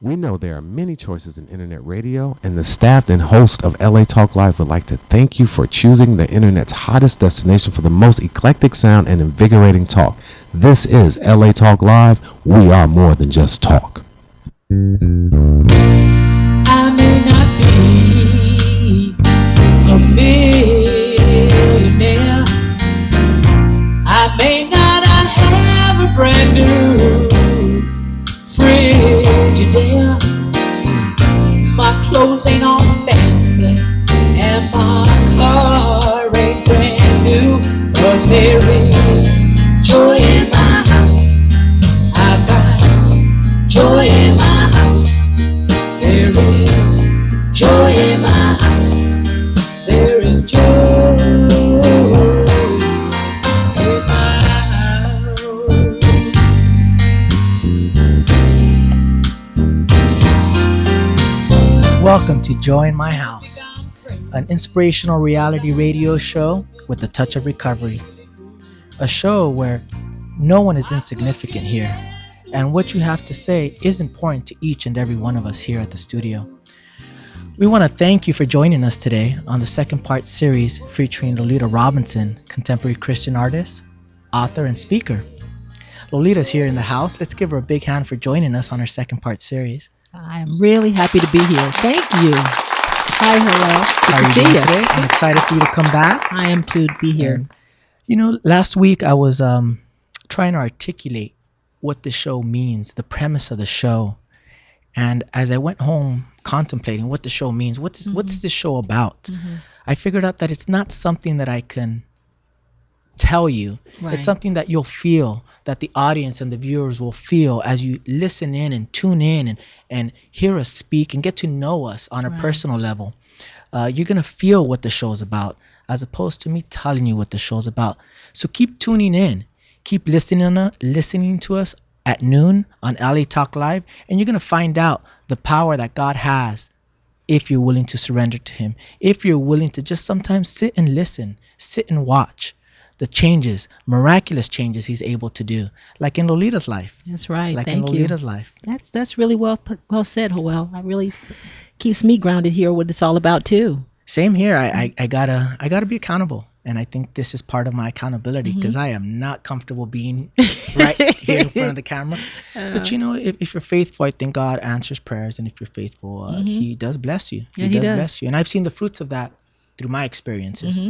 We know there are many choices in internet radio, and the staff and host of LA Talk Live would like to thank you for choosing the internet's hottest destination for the most eclectic sound and invigorating talk. This is LA Talk Live. We are more than just talk. I may not be a millionaire. I may not have a brand new Frigidaire. My clothes ain't all fancy, and my car ain't brand new. But there is joy in my house. I've got joy in my house. There is joy in my house. There is joy in my house. Welcome to Joy in My House, an inspirational reality radio show with a touch of recovery. A show where no one is insignificant here, and what you have to say is important to each and every one of us here at the studio. We want to thank you for joining us today on the second part series featuring Lolita Robinson, contemporary Christian artist, author, and speaker. Lolita's here in the house. Let's give her a big hand for joining us on our second part series. I am really happy to be here. Thank you. Hi, hello. How are Good you to see doing you. today? I'm excited for you to come back. I am too to be here. And, you know, last week I was trying to articulate what the show means, the premise of the show. And as I went home contemplating what the show means, what's this show about, I figured out that it's not something that I can tell you. Right. It's something that you'll feel, that the audience and the viewers will feel as you listen in and tune in and hear us speak and get to know us on a Right. personal level. You're going to feel what the show's about as opposed to me telling you what the show's about. So keep tuning in. Keep listening to us at noon on LA Talk Live, and you're going to find out the power that God has if you're willing to surrender to Him, if you're willing to just sometimes sit and listen, sit and watch the changes, miraculous changes He's able to do, like in Lolita's life. That's right. Like in Thank you. Lolita's life. That's really well said, Joel. That really keeps me grounded here. What it's all about too. Same here. I gotta be accountable, and I think this is part of my accountability because I am not comfortable being right here in front of the camera. But you know, if you're faithful, I think God answers prayers, and if you're faithful, He does bless you. Yeah, He does. Bless you, and I've seen the fruits of that through my experiences,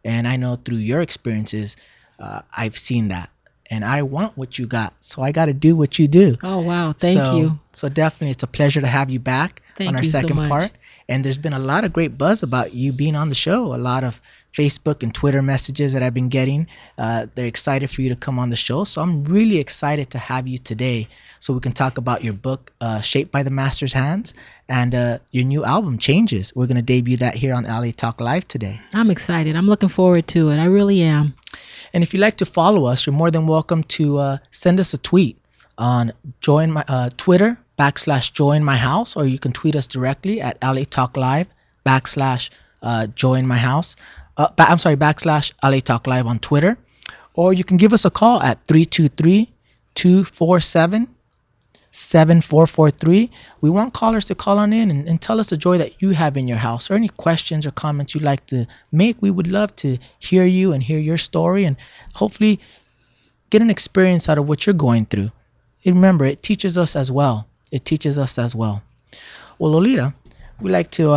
and I know through your experiences, I've seen that, and I want what you got, so I got to do what you do. Oh wow, thank you. So definitely, it's a pleasure to have you back Thank on our you so second much. part. And there's been a lot of great buzz about you being on the show. A lot of Facebook and Twitter messages that I've been getting. They're excited for you to come on the show. So I'm really excited to have you today so we can talk about your book, Shaped by the Master's Hands, and your new album, Changes. We're going to debut that here on LA Talk Live today. I'm excited. I'm looking forward to it. I really am. And if you'd like to follow us, you're more than welcome to send us a tweet on Twitter /joinmyhouse, or you can tweet us directly at LA Talk Live /joinmyhouse. /LA Talk Live on Twitter, or you can give us a call at 323-247-7443. We want callers to call on in and tell us the joy that you have in your house, or any questions or comments you'd like to make. We would love to hear you and hear your story, and hopefully get an experience out of what you're going through. And remember, it teaches us as well. Well, Lolita, we'd like to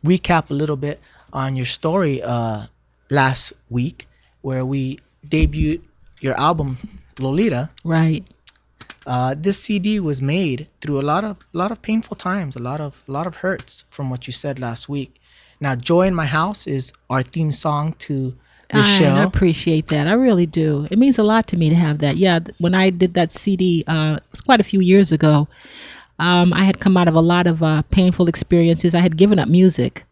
recap a little bit on your story last week, where we debuted your album, Lolita. Right. This CD was made through a lot of painful times, a lot of hurts, from what you said last week. Now, Joy in My House is our theme song to the show. I appreciate that. I really do. It means a lot to me to have that. Yeah, when I did that CD, it was quite a few years ago. I had come out of a lot of painful experiences. I had given up music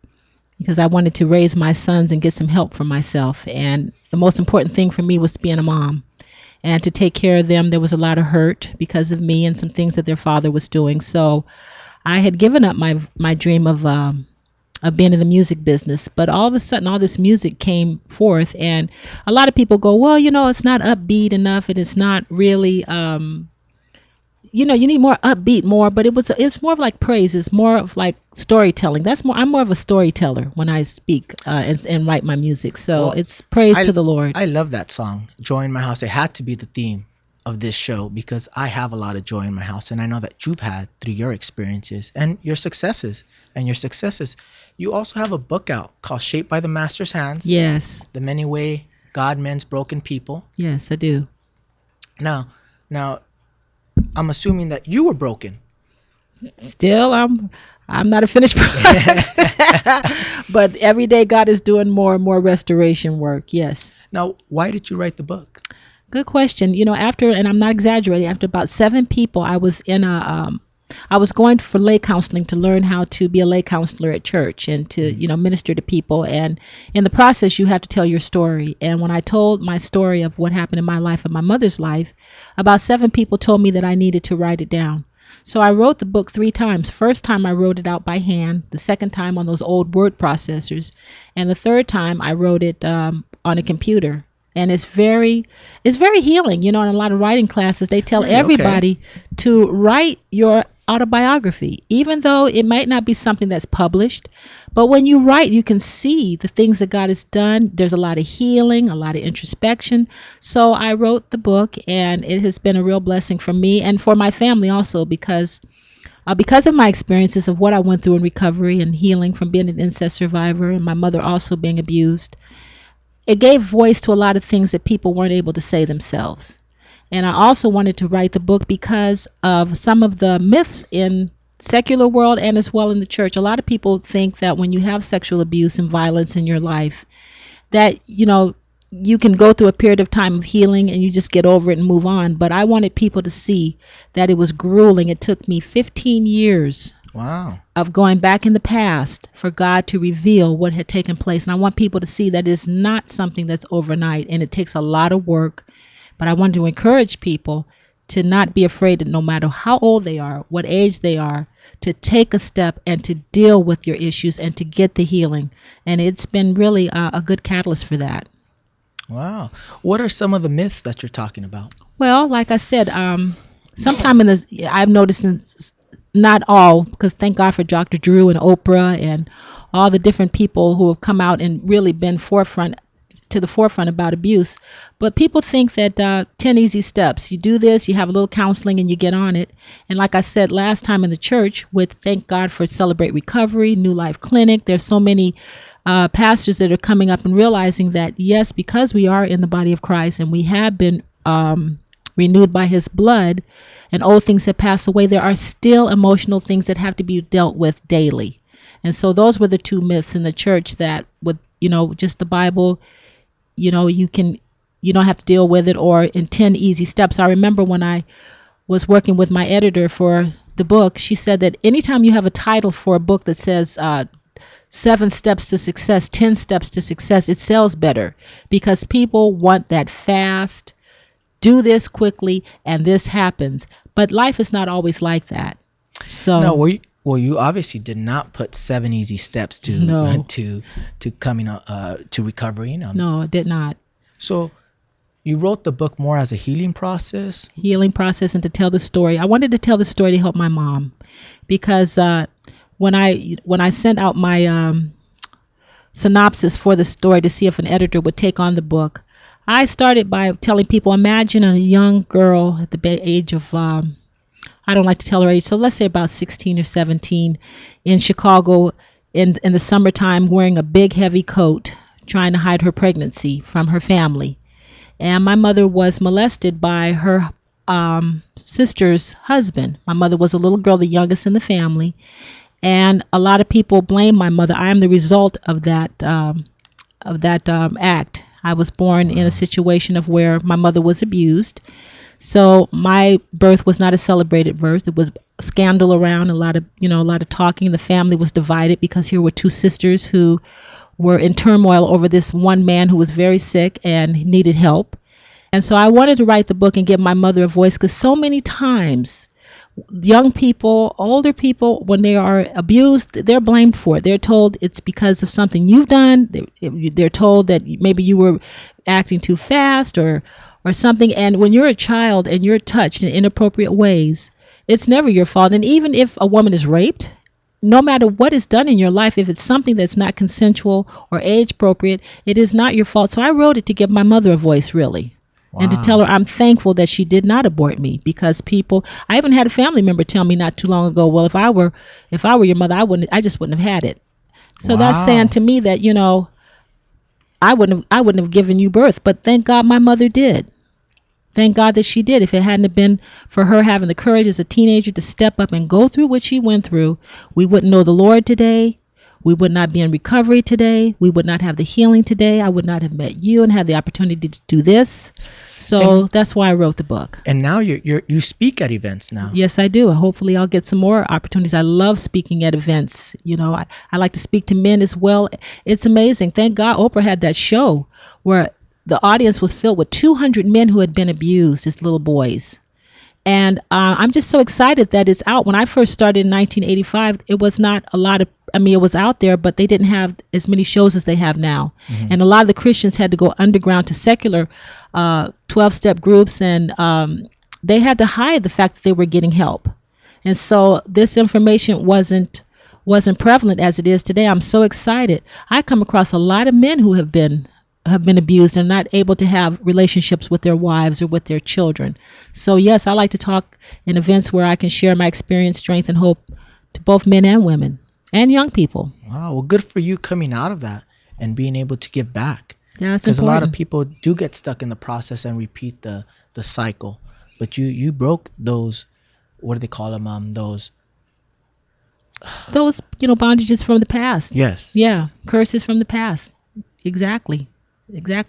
because I wanted to raise my sons and get some help for myself. And the most important thing for me was being a mom and to take care of them. There was a lot of hurt because of me and some things that their father was doing. So I had given up my dream of being in the music business. But all of a sudden, all this music came forth. And a lot of people go, well, it's not upbeat enough, and it's not really you need more upbeat, more, but it's more of like praise. It's more of like storytelling. I'm more of a storyteller when I speak and write my music. So Well, it's praise I to the Lord. I love that song, Joy in My House. It had to be the theme of this show because I have a lot of joy in my house, and I know that you've had through your experiences and your successes. You also have a book out called Shaped by the Master's Hands. Yes, The Many Way God Mends Broken People. yes, I do. Now, I'm assuming that you were broken. Still, I'm not a finished product, but every day God is doing more and more restoration work. Yes. Now, why did you write the book? Good question. And I'm not exaggerating, after about 7 people, I was I was going for lay counseling to learn how to be a lay counselor at church and to, minister to people. And in the process, you have to tell your story. And when I told my story of what happened in my life and my mother's life, about 7 people told me that I needed to write it down. So I wrote the book 3 times. First time I wrote it out by hand. The second time on those old word processors. And the third time I wrote it on a computer. And it's very healing. In a lot of writing classes, they tell Really? Okay. everybody to write your autobiography, even though it might not be something that's published. But when you write, you can see the things that God has done. There's a lot of healing, a lot of introspection. So I wrote the book, and it has been a real blessing for me and for my family also, because of my experiences of what I went through in recovery and healing from being an incest survivor and my mother also being abused. It gave voice to a lot of things that people weren't able to say themselves. And I also wanted to write the book because of some of the myths in secular world and as well in the church. A lot of people think that when you have sexual abuse and violence in your life, that, you can go through a period of time of healing and you just get over it and move on. But I wanted people to see that it was grueling. It took me 15 years Wow. of going back in the past for God to reveal what had taken place. And I want people to see that it's not something that's overnight and it takes a lot of work. But I wanted to encourage people to not be afraid that no matter how old they are, what age they are, to take a step and to deal with your issues and to get the healing. And it's been really a good catalyst for that. Wow. What are some of the myths that you're talking about? Well, like I said, sometime in this, I've noticed not all, because thank God for Dr. Drew and Oprah and all the different people who have come out and really been to the forefront about abuse. But people think that 10 easy steps, you do this, you have a little counseling and you get on it. And like I said last time in the church, with thank God for Celebrate Recovery, New Life Clinic, there's so many pastors that are coming up and realizing that, yes, because we are in the body of Christ and we have been renewed by his blood and old things have passed away, there are still emotional things that have to be dealt with daily. And so those were the 2 myths in the church, that with, just the Bible, you don't have to deal with it, or in 10 easy steps. I remember when I was working with my editor for the book, she said that anytime you have a title for a book that says 7 steps to success, 10 steps to success, it sells better because people want that fast, do this quickly, and this happens. But life is not always like that. So No, well, you obviously did not put 7 easy steps to No. to coming to recovery. no, it did not. So you wrote the book more as a healing process. Healing process and to tell the story. I wanted to tell the story to help my mom, because when I sent out my synopsis for the story to see if an editor would take on the book, I started by telling people, imagine a young girl at the age of I don't like to tell her age, so let's say about 16 or 17, in Chicago in the summertime, wearing a big heavy coat, trying to hide her pregnancy from her family. And my mother was molested by her sister's husband. My mother was a little girl, the youngest in the family, and a lot of people blame my mother. I am the result of that act. I was born in a situation of where my mother was abused. So my birth was not a celebrated birth. It was scandal around, a lot of talking. The family was divided because here were 2 sisters who were in turmoil over this one man who was very sick and needed help. And so I wanted to write the book and give my mother a voice, because so many times young people, older people, when they are abused, they're blamed for it. They're told it's because of something you've done. They're told that maybe you were acting too fast or something. And when you're a child and you're touched in inappropriate ways, It's never your fault. And even if a woman is raped, no matter what is done in your life, if it's something that's not consensual or age appropriate, it is not your fault. So I wrote it to give my mother a voice, really. And to tell her I'm thankful that she did not abort me, because I even had a family member tell me not too long ago, well, if I were your mother, I just wouldn't have had it. So that's saying to me that, I wouldn't have given you birth, but thank God my mother did. Thank God that she did. If it hadn't have been for her having the courage as a teenager to step up and go through what she went through, we wouldn't know the Lord today. We would not be in recovery today. We would not have the healing today. I would not have met you and had the opportunity to do this. So that's why I wrote the book. And now you speak at events now. Yes, I do. Hopefully I'll get some more opportunities. I love speaking at events. I like to speak to men as well. It's amazing. Thank God Oprah had that show where the audience was filled with 200 men who had been abused as little boys. And I'm just so excited that it's out. When I first started in 1985, it was not a lot of, it was out there, but they didn't have as many shows as they have now. Mm-hmm. And a lot of the Christians had to go underground to secular 12-step groups, and they had to hide the fact that they were getting help. And so this information wasn't prevalent as it is today. I'm so excited. I come across a lot of men who have been abused and not able to have relationships with their wives or with their children. So yes, I like to talk in events where I can share my experience, strength, and hope to both men and women and young people. Wow, well, good for you coming out of that and being able to give back. Yeah, that's important. Because a lot of people do get stuck in the process and repeat the cycle. But you broke those, what do they call them? Those bondages from the past. Yes. Yeah, curses from the past. Exactly.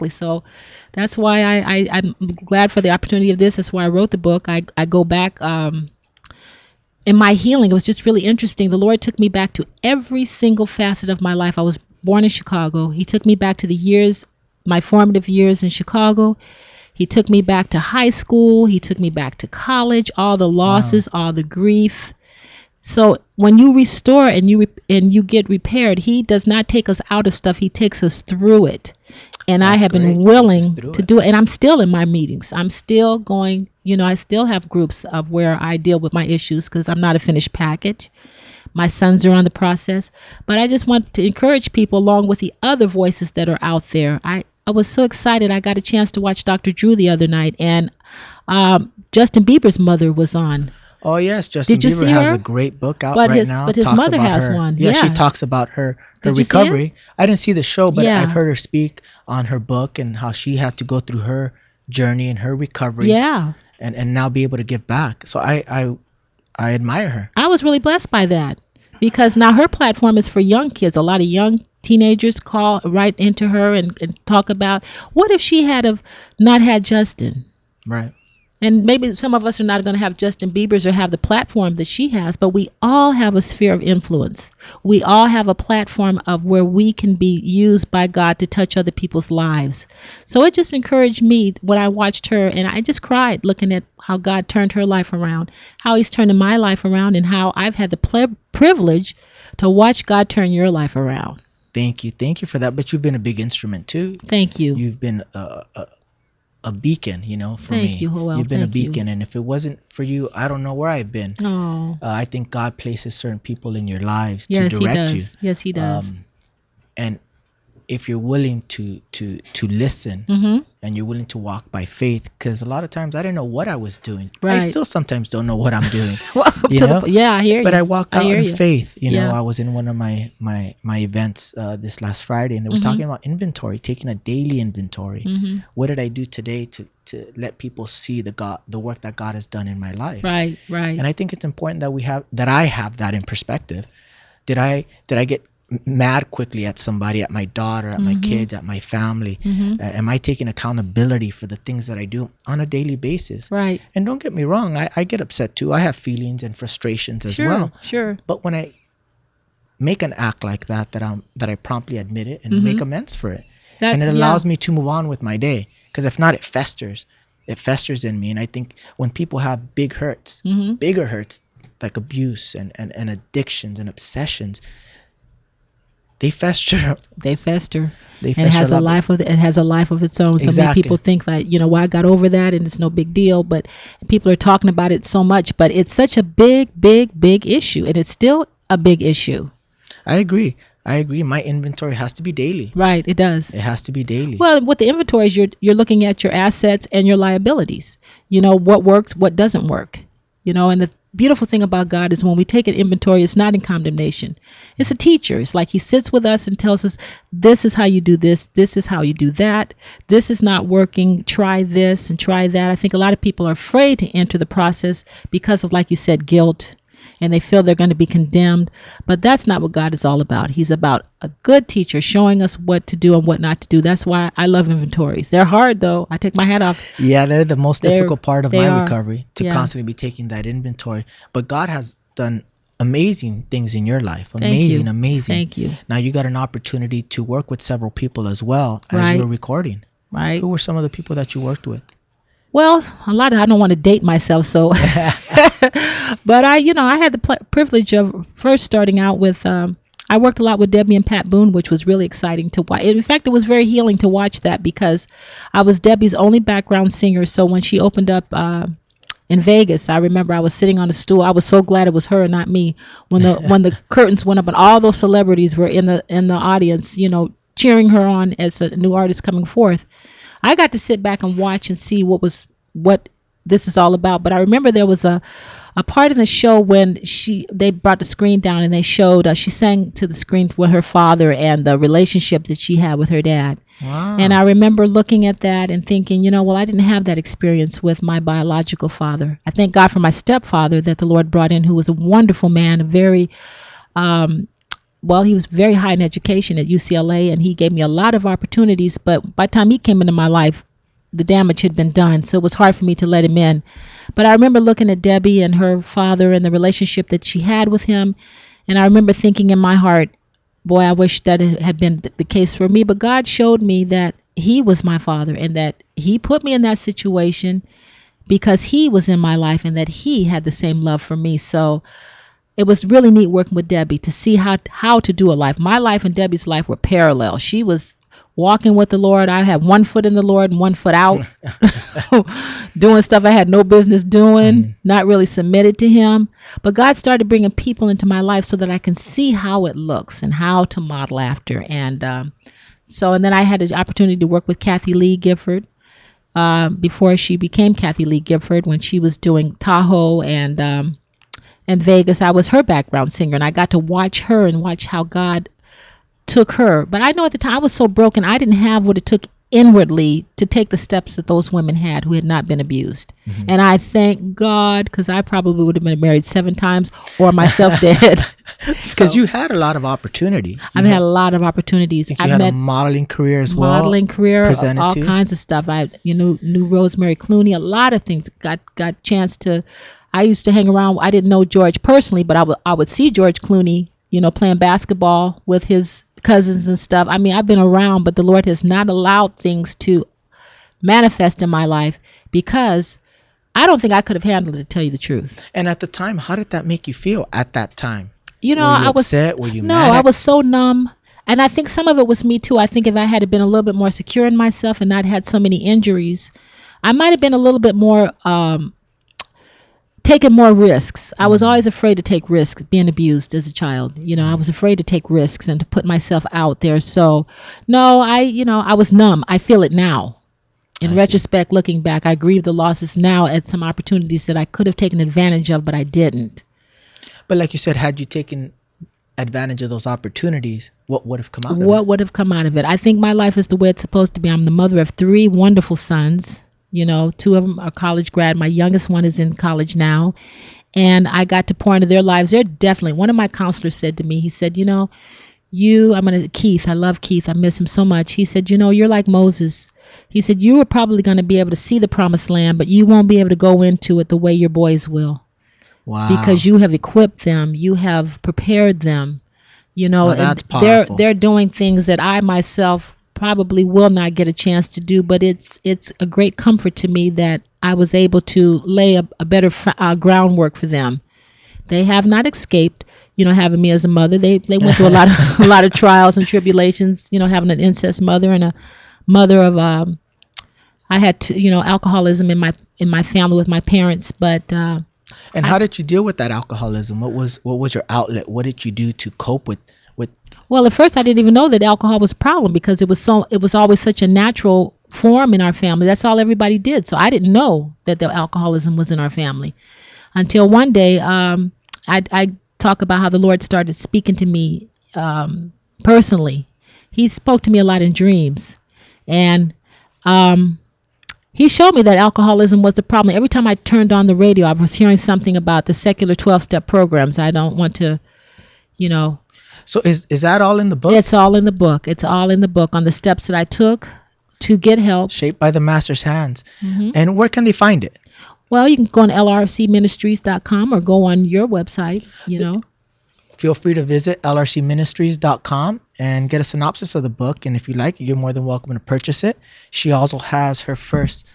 So that's why I'm glad for the opportunity of this. That's why I wrote the book. I go back in my healing. It was just really interesting. The Lord took me back to every single facet of my life. I was born in Chicago. He took me back to my formative years in Chicago. He took me back to high school. He took me back to college, all the losses, all the grief. So when you restore and you get repaired, he does not take us out of stuff. He takes us through it. And I have been willing to do it. And I'm still in my meetings. I'm still going, I still have groups of where I deal with my issues because I'm not a finished package. My sons are on the process. But I just want to encourage people along with the other voices that are out there. I was so excited. I got a chance to watch Dr. Drew the other night. And Justin Bieber's mother was on. Oh, yes. Justin Bieber has a great book out now. But his mother has one. Yeah, she talks about her recovery. I didn't see the show, but I've heard her speak on her book and how she had to go through her journey and her recovery. Yeah. And now be able to give back. So I admire her. I was really blessed by that because now her platform is for young kids. A lot of young teenagers call right into her and talk about what if she had have not had Justin. Right. And maybe some of us are not going to have Justin Bieber's or have the platform that she has, but we all have a sphere of influence. We all have a platform of where we can be used by God to touch other people's lives. So it just encouraged me when I watched her, and I just cried looking at how God turned her life around, how he's turning my life around, and how I've had the privilege to watch God turn your life around. Thank you for that. But you've been a big instrument too. Thank you. You've been a beacon, for me. Thank you, Joel. You've been a beacon, and if it wasn't for you, I don't know where I've been. Oh. I think God places certain people in your lives to direct you. Yes, he does. And if you're willing to listen and you're willing to walk by faith, because a lot of times I didn't know what I was doing. Right. I still sometimes don't know what I'm doing. Yeah, I hear you. But I walk out in faith. I was in one of my events this last Friday, and they were talking about inventory, taking a daily inventory. What did I do today to let people see the work that God has done in my life? Right. And I think it's important that I have that in perspective. Did I get mad quickly at somebody, at my daughter, at my kids, at my family? Am I taking accountability for the things that I do on a daily basis? Right. And don't get me wrong, I get upset too. I have feelings and frustrations as well. Sure. But when I make an act like that I promptly admit it and make amends for it. And it allows me to move on with my day. Because if not, it festers. It festers in me. And I think when people have bigger hurts like abuse and addictions and obsessions, they fester. They fester. They And it fester has a lot. life of its own. So many Exactly. people think that, well, I got over that and it's no big deal, but people are talking about it so much, but it's such a big, big, big issue, and it's still a big issue. I agree. My inventory has to be daily. Right, it does. It has to be daily. Well, with the inventories, you're looking at your assets and your liabilities. What works, what doesn't work. And the beautiful thing about God is when we take an inventory, it's not in condemnation. It's a teacher. It's like he sits with us and tells us, this is how you do this. This is how you do that. This is not working. Try this and try that. I think a lot of people are afraid to enter the process because of, like you said, guilt. And they feel they're going to be condemned. But that's not what God is all about. He's about a good teacher showing us what to do and what not to do. That's why I love inventories. They're hard, though. I take my hat off. Yeah, they're the most difficult part of my are. recovery, to Yeah. constantly be taking that inventory. But God has done amazing things in your life. Thank Amazing, you. amazing. Thank you. Now you got an opportunity to work with several people as well as Right. you were recording. Right. Who were some of the people that you worked with? Well, I don't want to date myself, so. But I had the privilege of first starting out with, I worked a lot with Debbie and Pat Boone, which was really exciting to watch. In fact, it was very healing to watch that because I was Debbie's only background singer. So when she opened up in Vegas, I remember I was sitting on a stool. I was so glad it was her and not me when the curtains went up and all those celebrities were in the audience, cheering her on as a new artist coming forth. I got to sit back and watch and see what this is all about. But I remember there was a part in the show when they brought the screen down and they showed she sang to the screen with her father and the relationship that she had with her dad. Wow. And I remember looking at that and thinking, I didn't have that experience with my biological father. I thank God for my stepfather that the Lord brought in, who was a wonderful man, a very he was very high in education at UCLA, and he gave me a lot of opportunities. But by the time he came into my life, the damage had been done, so it was hard for me to let him in. But I remember looking at Debbie and her father and the relationship that she had with him, and I remember thinking in my heart, boy, I wish that it had been the case for me. But God showed me that he was my father and that he put me in that situation because he was in my life and that he had the same love for me. So it was really neat working with Debbie to see how to do a life. My life and Debbie's life were parallel. She was walking with the Lord. I had one foot in the Lord and one foot out, doing stuff I had no business doing, not really submitted to him. But God started bringing people into my life so that I can see how it looks and how to model after. And and then I had the opportunity to work with Kathy Lee Gifford before she became Kathy Lee Gifford, when she was doing Tahoe and Vegas. I was her background singer, and I got to watch her and watch how God took her. But I know at the time I was so broken, I didn't have what it took inwardly to take the steps that those women had who had not been abused. And I thank God, because I probably would have been married 7 times or myself dead. Because you had a lot of opportunity. I've had a lot of opportunities. I've had a modeling career as well. Modeling career, presented all to. kinds of stuff. I knew Rosemary Clooney, a lot of things. Got chance to. I used to hang around. I didn't know George personally, but I would see George Clooney, playing basketball with his cousins and stuff. I mean, I've been around, but the Lord has not allowed things to manifest in my life because I don't think I could have handled it, to tell you the truth. And at the time, how did that make you feel at that time? Were you I was upset. Were you mad? I was so numb. And I think some of it was me too. I think if I had been a little bit more secure in myself and not had so many injuries, I might have been a little bit more taking more risks. I was always afraid to take risks being abused as a child. I was afraid to take risks and to put myself out there. So no, I was numb. I feel it now. In retrospect, looking back, I grieve the losses now at some opportunities that I could have taken advantage of, but I didn't. But like you said, had you taken advantage of those opportunities, what would have come out of it? What would have come out of it? I think my life is the way it's supposed to be. I'm the mother of 3 wonderful sons. 2 of them are college grad. My youngest one is in college now. And I got to pour into their lives. They're definitely, one of my counselors said to me, he said, Keith, I love Keith. I miss him so much. He said, you're like Moses. He said, you are probably going to be able to see the promised land, but you won't be able to go into it the way your boys will. Wow. Because you have equipped them. You have prepared them. That's powerful. They're doing things that I myself probably will not get a chance to do, but it's a great comfort to me that I was able to lay a better groundwork for them. They have not escaped. having me as a mother. They went through a lot of trials and tribulations, having an incest mother and a mother of I had alcoholism in my family with my parents, but And how did you deal with that alcoholism? What was your outlet? What did you do to cope with? well, at first I didn't even know that alcohol was a problem because it was always such a natural form in our family. That's all everybody did. So I didn't know that the alcoholism was in our family until one day I talk about how the Lord started speaking to me personally. He spoke to me a lot in dreams, and he showed me that alcoholism was the problem. Every time I turned on the radio, I was hearing something about the secular 12-step programs. I don't want to, So is that all in the book? It's all in the book. It's all in the book on the steps that I took to get help. Shaped by the Master's hands. Mm-hmm. And where can they find it? Well, you can go on lrcministries.com or go on your website, Feel free to visit lrcministries.com and get a synopsis of the book. And if you like, you're more than welcome to purchase it. She also has her first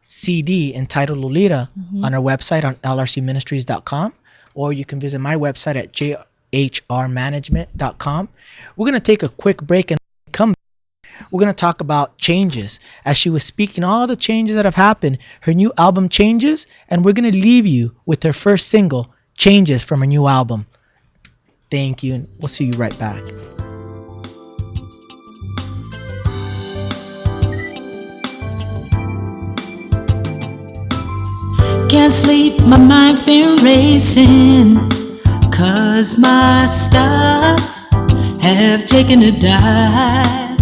CD entitled Lolita on her website on lrcministries.com. Or you can visit my website at jhrmanagement.com. We're going to take a quick break and come back. We're going to talk about changes. As she was speaking, all the changes that have happened, her new album Changes, and we're going to leave you with her first single, Changes, from her new album. Thank you, and we'll see you right back. Can't sleep, my mind's been racing, 'cause my stocks have taken a dive.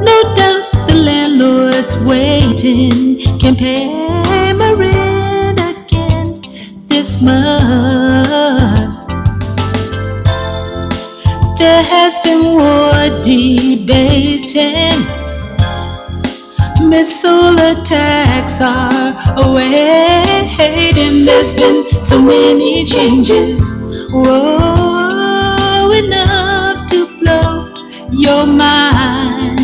No doubt the landlord's waiting, can pay my rent again this month. There has been war debating, missile attacks are awaiting. There's been so many changes, whoa, enough to blow your mind.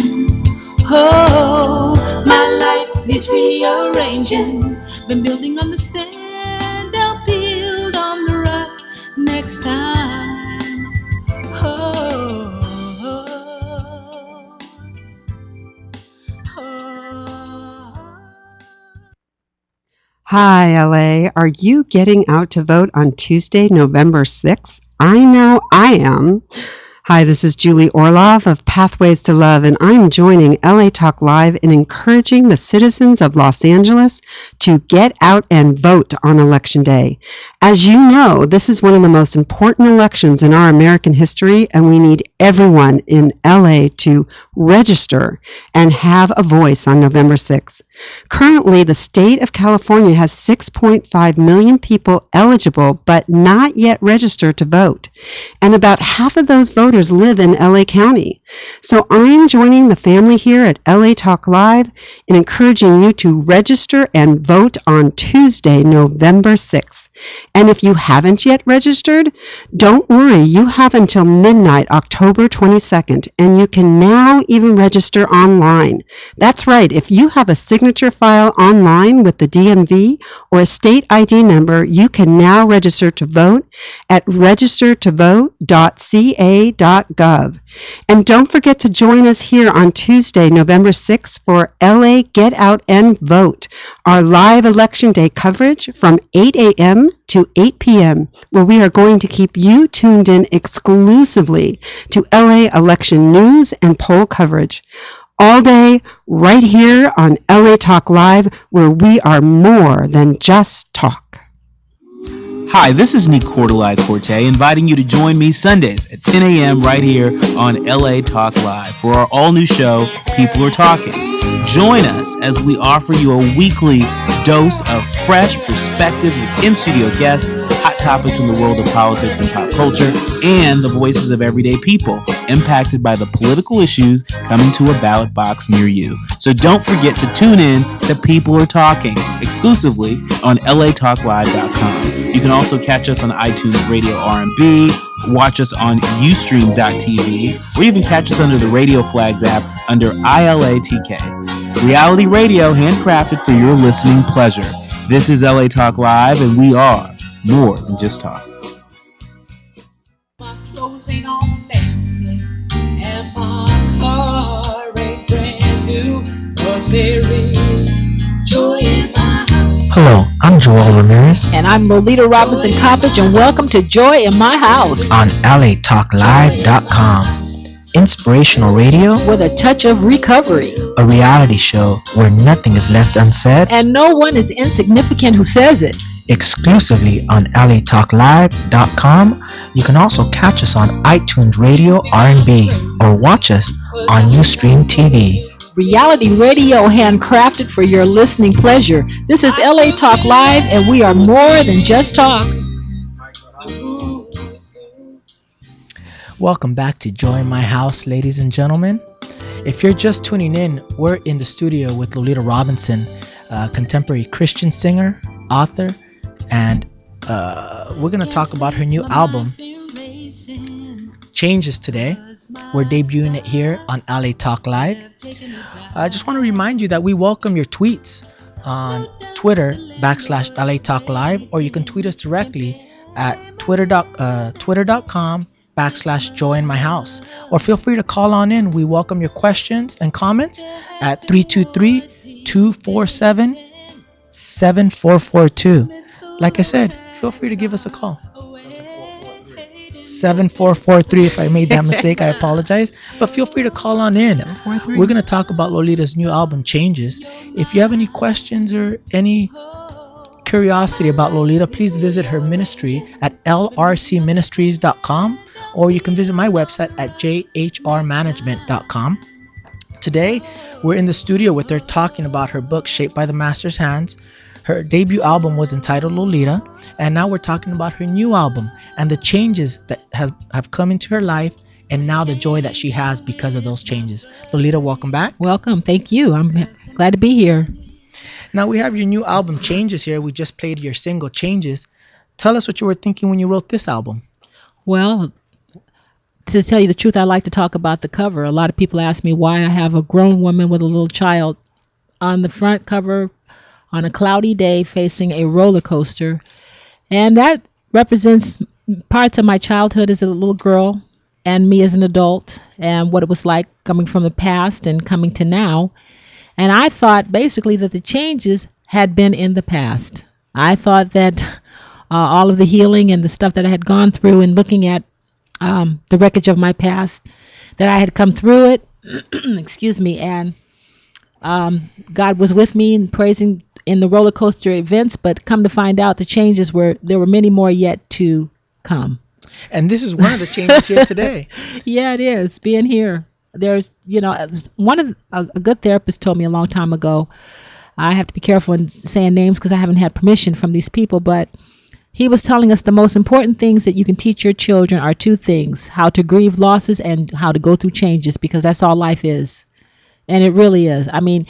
Oh, my life needs rearranging. Been building on the sand, I'll build on the rock next time. Hi, LA. Are you getting out to vote on Tuesday, November 6th? I know I am. Hi, this is Julie Orlov of Pathways to Love, and I'm joining LA Talk Live in encouraging the citizens of Los Angeles to get out and vote on Election Day. As you know, this is one of the most important elections in our American history, and we need everyone in LA to register and have a voice on November 6th. Currently, the state of California has 6.5 million people eligible but not yet registered to vote, and about half of those voters live in LA County. So I'm joining the family here at LA Talk Live in encouraging you to register and vote on Tuesday, November 6th. And if you haven't yet registered, don't worry, you have until midnight, October 22nd, and you can now even register online. That's right, if you have a signature file online with the DMV or a state ID number, you can now register to vote at registertovote.ca.gov. And don't forget to join us here on Tuesday, November 6th for LA Get Out and Vote, our live Election Day coverage from 8 a.m. to 8 p.m., where we are going to keep you tuned in exclusively to LA election news and poll coverage. All day, right here on LA Talk Live, where we are more than just talk. Hi, this is Nick Cordelai Corte, inviting you to join me Sundays at 10 a.m. right here on LA Talk Live for our all-new show, People Are Talking. Join us as we offer you a weekly dose of fresh perspectives with in-studio guests, hot topics in the world of politics and pop culture, and the voices of everyday people impacted by the political issues coming to a ballot box near you. So don't forget to tune in to People Are Talking exclusively on latalklive.com. You can also catch us on iTunes Radio R&B, watch us on Ustream.tv, or even catch us under the Radio Flags app under ILATK. Reality radio handcrafted for your listening pleasure. This is LA Talk Live, and we are more than just talk. Hello, I'm Joel Ramirez And I'm Lolita Robinson Coppage, and welcome to Joy in My House on LATalkLive.com. Inspirational radio with a touch of recovery. a reality show where nothing is left unsaid, And no one is insignificant who says it. exclusively on LATalkLive.com. You can also catch us on iTunes Radio R&B or watch us on Ustream TV. Reality radio handcrafted for your listening pleasure. This is LA Talk Live, and we are more than just talk. Welcome back to Joy in My House, ladies and gentlemen. If you're just tuning in, we're in the studio with Lolita Robinson, a contemporary Christian singer, author, and we're going to talk about her new album, Changes, today. We're debuting it here on LA Talk Live. I just want to remind you that we welcome your tweets on Twitter /LA Talk Live, or you can tweet us directly at twitter.com/Joy in My House, or feel free to call on in. We welcome your questions and comments at 323-247-7442. Like I said, feel free to give us a call. 7443. If I made that mistake, I apologize. But feel free to call on in. We're going to talk about Lolita's new album, Changes. If you have any questions or any curiosity about Lolita, please visit her ministry at lrcministries.com, or you can visit my website at jhrmanagement.com. Today, we're in the studio with her talking about her book, Shaped by the Master's Hands. Her debut album was entitled Lolita, and now we're talking about her new album and the changes that have come into her life, and now the joy that she has because of those changes. Lolita, welcome back. Welcome. Thank you. I'm glad to be here. Now we have your new album, Changes, here. We just played your single, Changes. Tell us what you were thinking when you wrote this album. Well, to tell you the truth, I like to talk about the cover. A lot of people ask me why I have a grown woman with a little child on the front cover on a cloudy day facing a roller coaster. And that represents parts of my childhood as a little girl and me as an adult, and what it was like coming from the past and coming to now. And I thought basically that the changes had been in the past. I thought that all of the healing and the stuff that I had gone through, and looking at the wreckage of my past, that I had come through it, excuse me, and God was with me and praising in the roller coaster events, but come to find out the changes there were many more yet to come. And this is one of the changes here today. Yeah, it is, being here. There's, a good therapist told me a long time ago, I have to be careful in saying names because I haven't had permission from these people, but he was telling us the most important things that you can teach your children are two things: how to grieve losses and how to go through changes, because that's all life is. And it really is. I mean,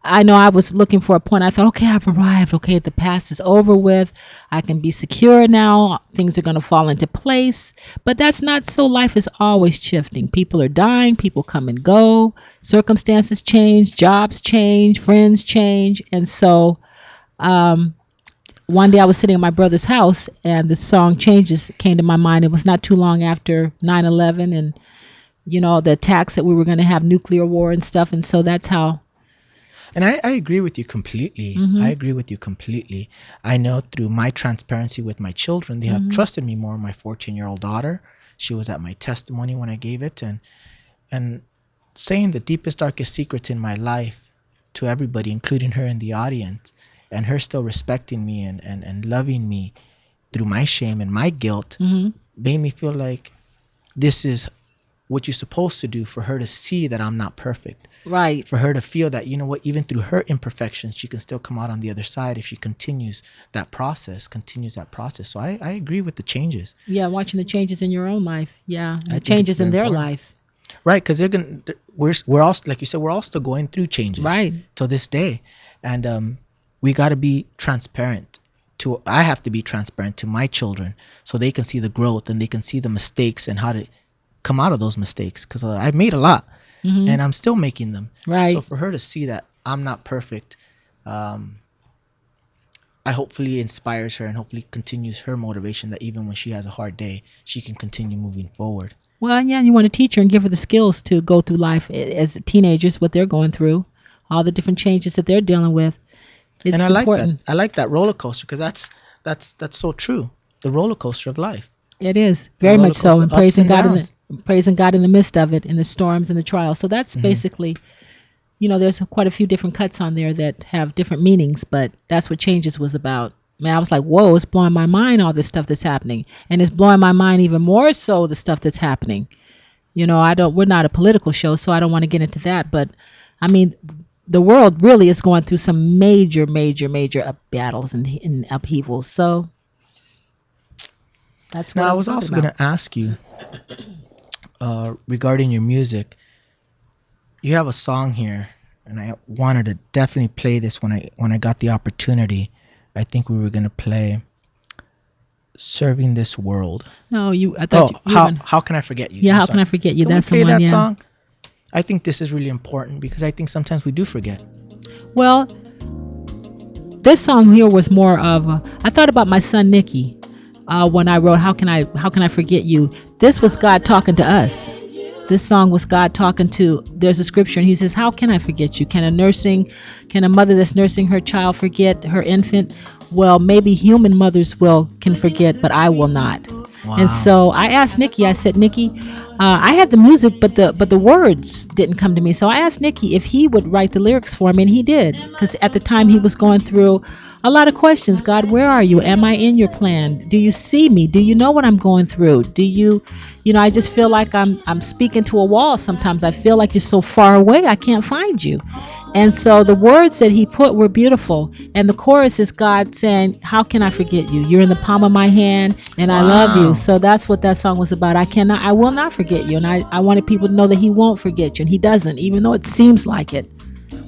I know I was looking for a point. I thought, okay, I've arrived. Okay, the past is over with. I can be secure now. Things are going to fall into place. But that's not so. Life is always shifting. People are dying. People come and go. Circumstances change. Jobs change. Friends change. And so one day I was sitting in my brother's house, and the song Changes came to my mind. It was not too long after 9/11 and, the attacks that we were going to have, nuclear war and stuff. And so that's how. And I agree with you completely. Mm-hmm. I agree with you completely. I know through my transparency with my children, they have trusted me more. My 14-year-old daughter, she was at my testimony when I gave it, and saying the deepest, darkest secrets in my life to everybody, including her in the audience, and her still respecting me and loving me through my shame and my guilt, made me feel like this is what you're supposed to do, for her to see that I'm not perfect. Right. For her to feel that, even through her imperfections, she can still come out on the other side if she continues that process. So I agree with the changes. Yeah, watching the changes in your own life. Yeah, I the think changes it's in very their important. life. Right, because we're all, like you said, we're all still going through changes. Right. To this day. And we got to be transparent. I have to be transparent to my children so they can see the growth and they can see the mistakes and how to come out of those mistakes, because I've made a lot and I'm still making them. Right. So for her to see that I'm not perfect, I hopefully inspires her and hopefully continues her motivation that even when she has a hard day, she can continue moving forward. Well, yeah, you want to teach her and give her the skills to go through life as teenagers, what they're going through, all the different changes that they're dealing with. It's and I like important. that. I like that roller coaster because that's so true. The roller coaster of life. It is very roller much so, coaster, and ups praising and God downs. praising God in the midst of it, in the storms and the trials. So that's basically, there's quite a few different cuts on there that have different meanings, but that's what Changes was about. Man, I was like, whoa, it's blowing my mind, all this stuff that's happening, and it's blowing my mind even more so the stuff that's happening. We're not a political show, so I don't want to get into that, but I mean, the world really is going through some major battles and upheavals. So that's what Now, I I'm was talking also about. going to ask you regarding your music. You have a song here, and I wanted to definitely play this when I got the opportunity. I think we were going to play "Serving This World." No, I thought you were how can I forget you? Yeah, I'm How sorry. Can I Forget You? Can That's we the play one, that yeah. song? I think this is really important because I think sometimes we do forget. Well, this song here was more of I thought about my son Nicky when I wrote How Can I Forget You. This was God talking to us. This song was God talking to. There's a scripture and he says, how can I forget you? Can a mother that's nursing her child forget her infant? Well, maybe human mothers can forget, but I will not. Wow. And so I asked Nicky, I said, Nicky, I had the music, but the words didn't come to me. So I asked Nicky if he would write the lyrics for me, and he did. Because at the time he was going through a lot of questions. God, where are you? Am I in your plan? Do you see me? Do you know what I'm going through? Do you I just feel like I'm speaking to a wall sometimes. I feel like you're so far away, I can't find you. And so the words that he put were beautiful. And the chorus is God saying, how can I forget you? You're in the palm of my hand and I love you. So that's what that song was about. I will not forget you. And I wanted people to know that he won't forget you. And he doesn't, even though it seems like it.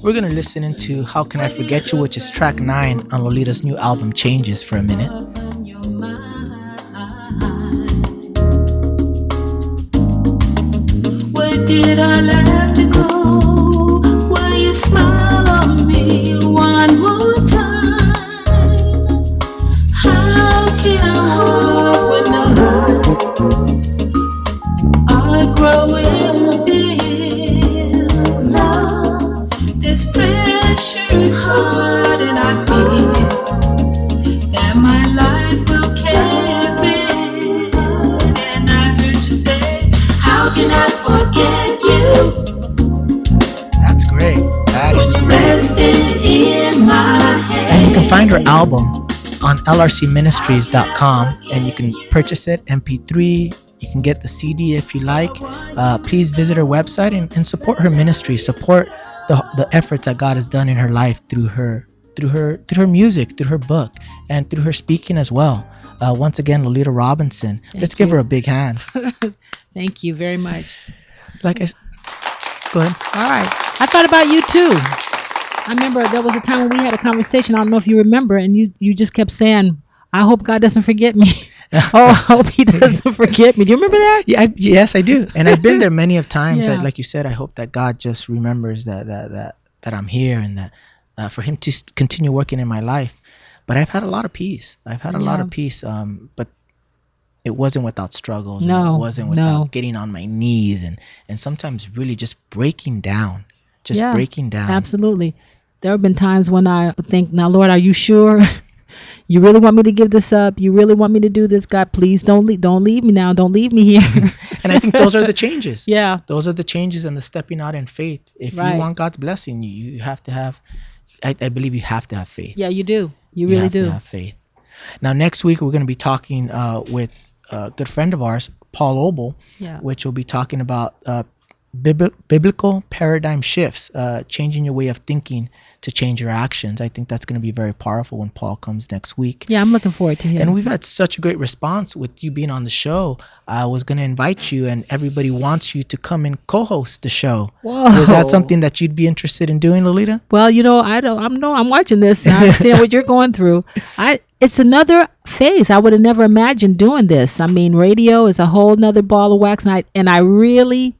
We're going to listen into How Can I Forget You, which is track 9 on Lolita's new album, Changes, for a minute. Where did I have to go? Will you smile on me one more time? How can I hope when the hearts are growing dim? This pressure is hard and I feel that my life will cave in. And I heard you say, how can I forget you? That's great. That is great. Resting in my hand. And you can find her album on lrcministries.com, and you can purchase it MP3. You can get the CD if you like. Please visit her website and support her ministry. Support the efforts that God has done in her life through her music, through her book, and through her speaking as well. Once again, Lolita Robinson. Let's give her a big hand. Thank you very much. Go ahead. All right. I thought about you too. I remember there was a time when we had a conversation. I don't know if you remember, and you just kept saying, I hope God doesn't forget me. Oh, I hope he doesn't forget me. Do you remember that? Yeah, yes, I do. And I've been there many of times. Yeah. Like you said, I hope that God just remembers that I'm here, and that for him to continue working in my life. But I've had a lot of peace. But it wasn't without struggles. No, and it wasn't without getting on my knees and sometimes really just breaking down. Breaking down. Absolutely. There have been times when I would think, now, Lord, are you sure? You really want me to give this up? You really want me to do this? God, please don't leave me now. Don't leave me here. And I think those are the changes. Yeah. Those are the changes and the stepping out in faith. If you want God's blessing, you have to have, I believe you have to have faith. Yeah, you do. You really have do. to have faith. Now, next week, we're going to be talking with a good friend of ours, Paul Obel, which will be talking about biblical paradigm shifts, changing your way of thinking to change your actions. I think that's going to be very powerful when Paul comes next week. Yeah, I'm looking forward to him. And we've had such a great response with you being on the show. I was going to invite you, and everybody wants you to come and co-host the show. Whoa. Is that something that you'd be interested in doing, Lolita? Well, I'm watching this. I understand what you're going through. It's another phase. I would have never imagined doing this. I mean, radio is a whole nother ball of wax, and I really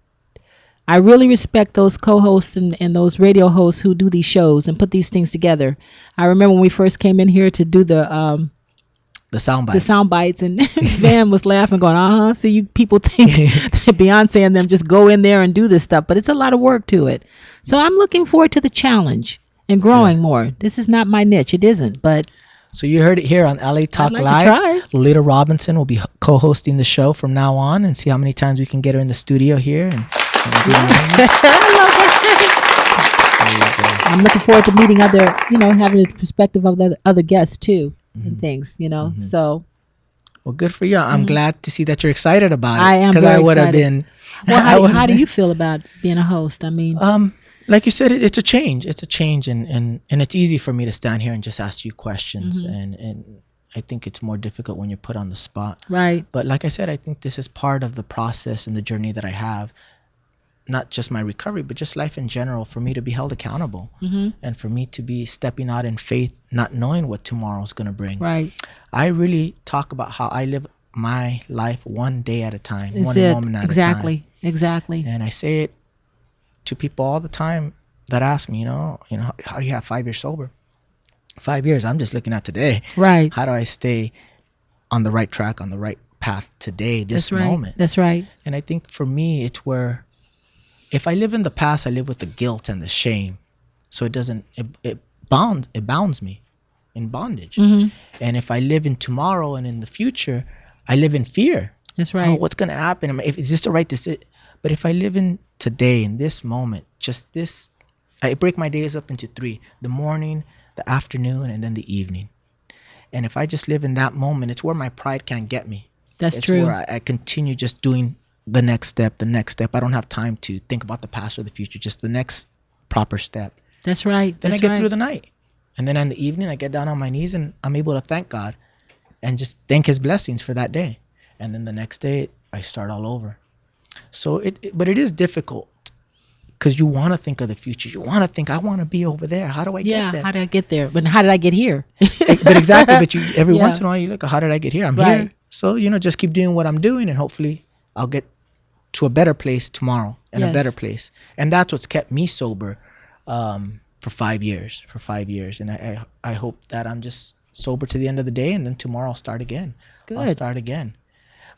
respect those co-hosts and those radio hosts who do these shows and put these things together. I remember when we first came in here to do the sound bites, and Van was laughing, going, see, you people think that Beyonce and them just go in there and do this stuff, but it's a lot of work to it. So I'm looking forward to the challenge. and growing more. This is not my niche. It isn't, but So you heard it here on LA Talk I'd like to Live. try. Lolita Robinson will be co-hosting the show from now on, and see how many times we can get her in the studio here. And do an interview. There you go. I'm looking forward to meeting other, having the perspective of the other guests too, and things, So, Well, good for you. I'm glad to see that you're excited about it. I am Because I very would have excited. been. well, I how would've do been- you feel about being a host? I mean, Like you said, it's a change. It's a change, and it's easy for me to stand here and just ask you questions, and I think it's more difficult when you're put on the spot. right? But like I said, I think this is part of the process and the journey that I have, not just my recovery, but just life in general, for me to be held accountable, and for me to be stepping out in faith, not knowing what tomorrow is going to bring. Right. I really talk about how I live my life one day at a time, Is one it moment at a time. exactly? And I say it to people all the time that ask me, how do you have 5 years sober? 5 years, I'm just looking at today. Right. How do I stay on the right track, on the right path today, this That's right. moment? That's right. And I think for me, it's where if I live in the past, I live with the guilt and the shame. So it bounds me in bondage. Mhm. And if I live in tomorrow and in the future, I live in fear. That's Oh, right. what's going to happen? Is this the right decision? But if I live in today, in this moment, just this, I break my days up into 3: the morning, the afternoon, and then the evening. And if I just live in that moment, it's where my pride can't get me. That's It's true. where I continue just doing the next step. I don't have time to think about the past or the future, just the next proper step. That's right. Then That's I get right. through the night. And then in the evening, I get down on my knees and I'm able to thank God and just thank his blessings for that day. And then the next day, I start all over. So but it is difficult because you want to think of the future. You want to think, I want to be over there. How do I Yeah. get there? How did I get there? But how did I get here? But exactly. But every Yeah. once in a while, you look, how did I get here? I'm Right. here. So, just keep doing what I'm doing and hopefully I'll get to a better place tomorrow and a Yes. better place. And that's what's kept me sober for 5 years. And I hope that I'm just sober to the end of the day, and then tomorrow I'll start again. I'll Good. start again.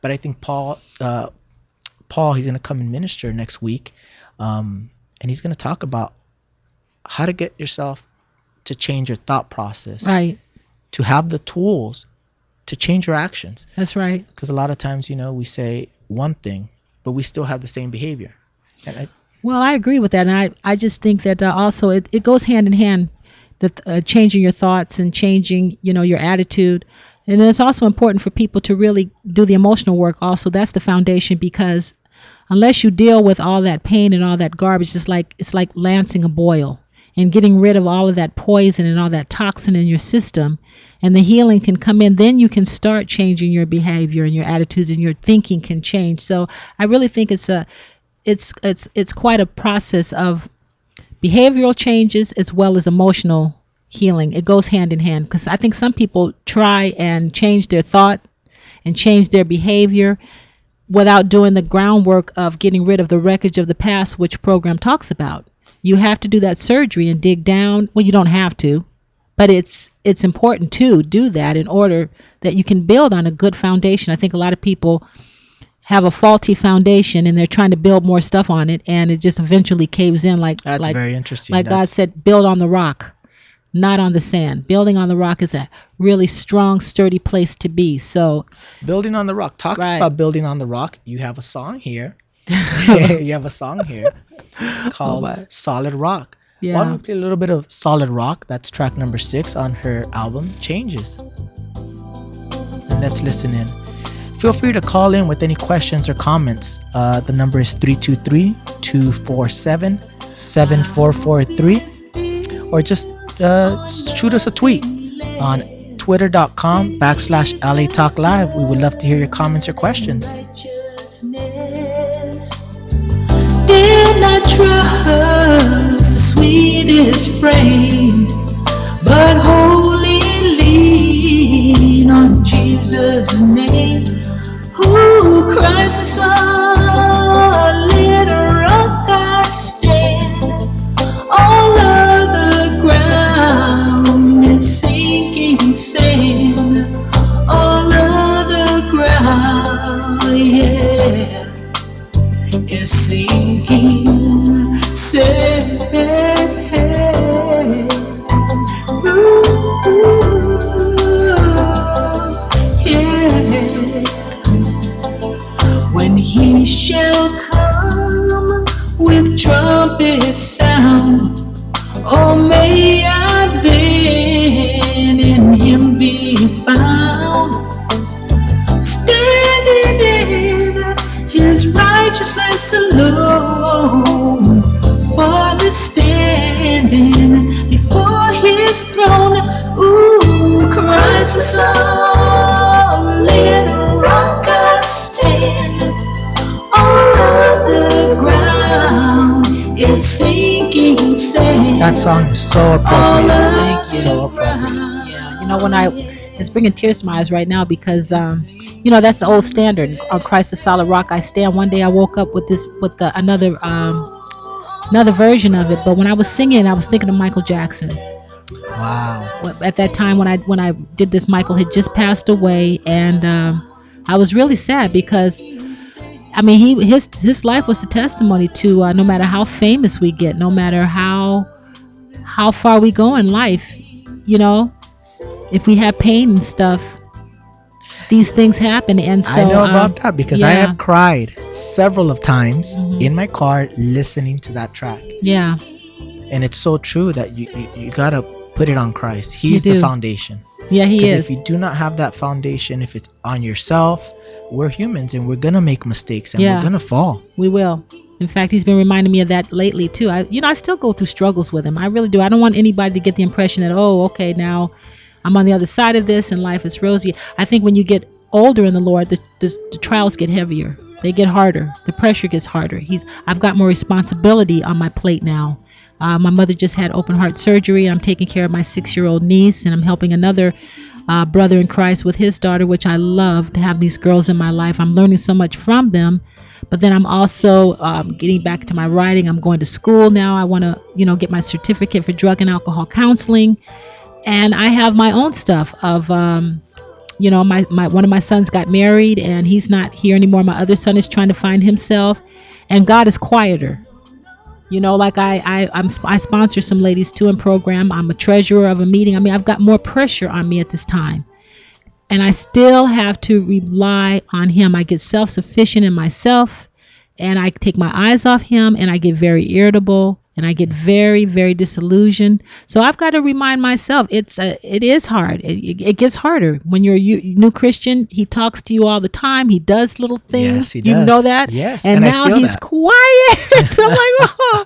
But I think Paul, he's going to come and minister next week, and he's going to talk about how to get yourself to change your thought process, Right. to have the tools to change your actions. That's right. Because a lot of times, we say one thing, but we still have the same behavior. And Well, I agree with that, and I just think that also it goes hand in hand, that changing your thoughts and changing your attitude, and then it's also important for people to really do the emotional work. Also, that's the foundation, because unless you deal with all that pain and all that garbage, it's like lancing a boil and getting rid of all of that poison and all that toxin in your system, and the healing can come in. Then you can start changing your behavior and your attitudes, and your thinking can change. So I really think it's quite a process of behavioral changes as well as emotional healing. It goes hand in hand, because I think some people try and change their thought and change their behavior without doing the groundwork of getting rid of the wreckage of the past, which program talks about. You have to do that surgery and dig down. Well, you don't have to, but it's important to do that in order that you can build on a good foundation. I think a lot of people have a faulty foundation and they're trying to build more stuff on it, and it just eventually caves in. that's very interesting. Like God said, build on the rock, not on the sand. Building on the rock is a really strong, sturdy place to be. So Building on the rock. Talking Right. about building on the rock, you have a song here. You have a song here called my. Solid Rock. Yeah. Why don't we play a little bit of Solid Rock? That's track number 6 on her album Changes. And let's listen in. Feel free to call in with any questions or comments. The number is 323-247-7443. Or just shoot us a tweet on twitter.com/LA Talk Live. We would love to hear your comments or questions. Did not trust the sweetest frame, but wholly lean on Jesus' name. Who Christ is solid rock I stand. All other ground is sinking sand. All other ground, yeah, is sinking sand. Christ is solid rock I stand. All of the ground is sinking sand. That song is so All appropriate. of Thank you. So the appropriate. ground. Yeah, you know, it's bringing tears to my eyes right now because, you know, that's the old standard. On Christ the solid rock I stand. One day I woke up with another version of it. But when I was singing, I was thinking of Michael Jackson. Wow. At that time when I did this, Michael had just passed away, and I was really sad because, I mean, his life was a testimony to no matter how famous we get, no matter how far we go in life, you know, if we have pain and stuff, these things happen. And so I know about that because I yeah. have cried several of times Mhm. in my car listening to that track. Yeah, And it's so true that you gotta put it on Christ. You He's the do. foundation. yeah, he Because is. if you do not have that foundation, if it's on yourself, we're humans and we're gonna make mistakes and Yeah. we're gonna fall. We will. In fact, he's been reminding me of that lately too. I still go through struggles with him. I really do. I don't want anybody to get the impression that, oh, okay, now I'm on the other side of this and life is rosy. I think when you get older in the Lord, the trials get heavier. They get harder. The pressure gets harder. I've got more responsibility on my plate now. My mother just had open heart surgery. I'm taking care of my 6-year-old niece, and I'm helping another brother in Christ with his daughter, which I love to have these girls in my life. I'm learning so much from them. But then I'm also getting back to my writing. I'm going to school now. I want to, get my certificate for drug and alcohol counseling. And I have my own stuff of, my one of my sons got married and he's not here anymore. My other son is trying to find himself, and God is quieter. Like I sponsor some ladies too in program. I'm a treasurer of a meeting. I mean, I've got more pressure on me at this time. And I still have to rely on him. I get self-sufficient in myself, and I take my eyes off him, and I get very irritable, and I get very, very disillusioned. So I've got to remind myself it is hard. It gets harder when you're a new Christian. He talks to you all the time. He does little things. Yes, he You does. know that? Yes, And and I now feel he's that. quiet. I'm like, oh.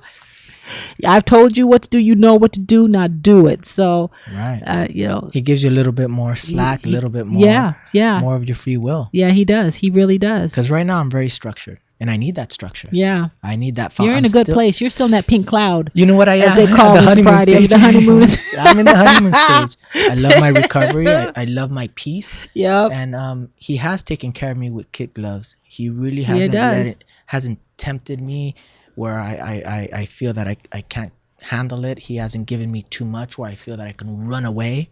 I've told you what to do. You know what to do. Now do it. So, Right. He He gives you a little bit more slack, a little bit more, yeah. more of your free will. Yeah, he does. He really does. Because right now I'm very structured, and I need that structure. Yeah. I need that. You're in a good place. You're still in that pink cloud. You know what I As am? they call The this honeymoon Friday, stage. the honeymoon. I'm in the honeymoon stage. I love my recovery. I love my peace. Yep. And he has taken care of me with kid gloves. He really Yeah, he hasn't does. hasn't tempted me where I feel that I can't handle it. He hasn't given me too much where I feel that I can run away.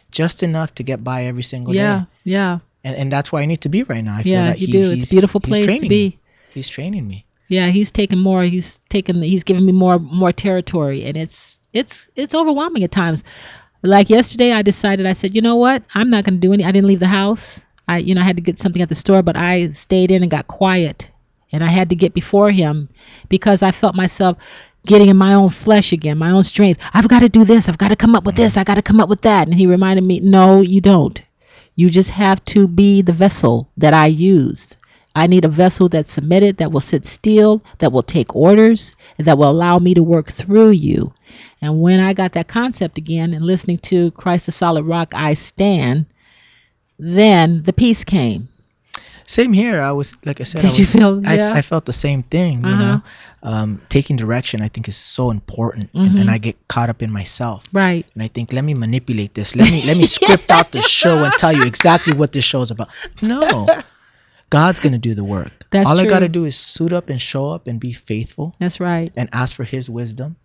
Just enough to get by every single Yeah. day. Yeah. And that's where I need to be right now. I feel Yeah. that You do. It's a beautiful he's place to training be. me. He's training me. Yeah. He's taken more. He's given me more territory, and it's overwhelming at times. Like yesterday, I said, you know what? I'm not going to do I didn't leave the house. I had to get something at the store, but I stayed in and got quiet, and I had to get before him because I felt myself getting in my own flesh again, my own strength. I've got to do this. I've got to come up with this. I got to come up with that. And he reminded me, no, you don't. You just have to be the vessel that I used. I need a vessel that's submitted, that will sit still, that will take orders, and that will allow me to work through you. And when I got that concept again and listening to Christ the Solid Rock I Stand, then the peace came. Same here. I was, like I said, Did you feel- yeah? I felt the same thing. Taking direction, I think, is so important, and I get caught up in myself. Right. And I think, let me manipulate this. Let me script out the show and tell you exactly what this show's about. No, God's gonna do the work. That's All I true. gotta do is suit up and show up and be faithful That's right. and ask for His wisdom,